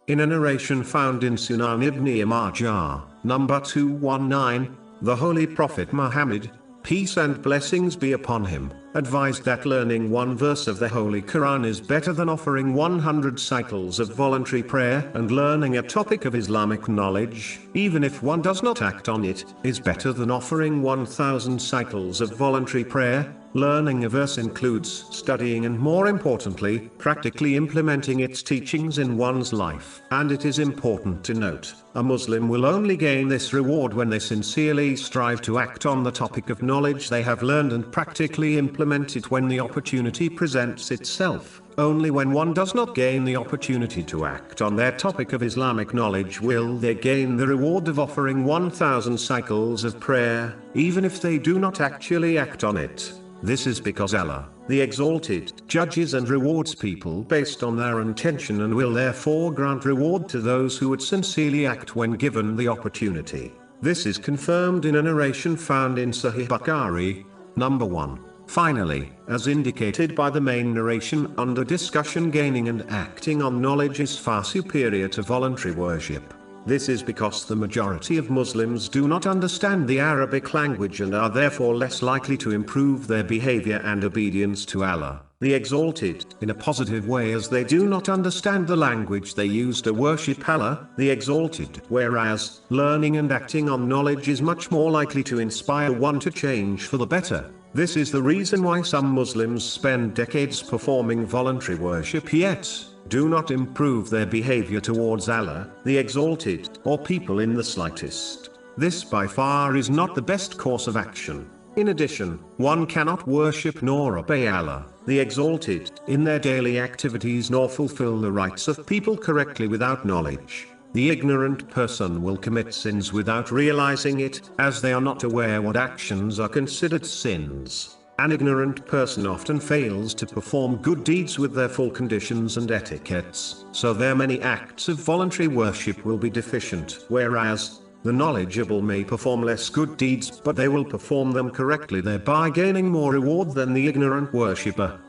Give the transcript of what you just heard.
In a narration found in Sunnah ibn Majah, number 219, the Holy Prophet Muhammad, peace and blessings be upon him, advised that learning one verse of the Holy Quran is better than offering 100 cycles of voluntary prayer, and learning a topic of Islamic knowledge, even if one does not act on it, is better than offering 1,000 cycles of voluntary prayer. Learning a verse includes studying and, more importantly, practically implementing its teachings in one's life. And it is important to note, a Muslim will only gain this reward when they sincerely strive to act on the topic of knowledge they have learned and practically implement it when the opportunity presents itself. Only when one does not gain the opportunity to act on their topic of Islamic knowledge will they gain the reward of offering 1,000 cycles of prayer, even if they do not actually act on it. This is because Allah, the Exalted, judges and rewards people based on their intention and will therefore grant reward to those who would sincerely act when given the opportunity. This is confirmed in a narration found in Sahih Bukhari, number 1. Finally, as indicated by the main narration under discussion, gaining and acting on knowledge is far superior to voluntary worship. This is because the majority of Muslims do not understand the Arabic language and are therefore less likely to improve their behavior and obedience to Allah, the Exalted, in a positive way, as they do not understand the language they use to worship Allah, the Exalted. Whereas, learning and acting on knowledge is much more likely to inspire one to change for the better. This is the reason why some Muslims spend decades performing voluntary worship yet do not improve their behavior towards Allah, the Exalted, or people in the slightest. This by far is not the best course of action. In addition, one cannot worship nor obey Allah, the Exalted, in their daily activities nor fulfill the rights of people correctly without knowledge. The ignorant person will commit sins without realizing it, as they are not aware what actions are considered sins. An ignorant person often fails to perform good deeds with their full conditions and etiquettes, so their many acts of voluntary worship will be deficient. Whereas, the knowledgeable may perform less good deeds, but they will perform them correctly, thereby gaining more reward than the ignorant worshipper.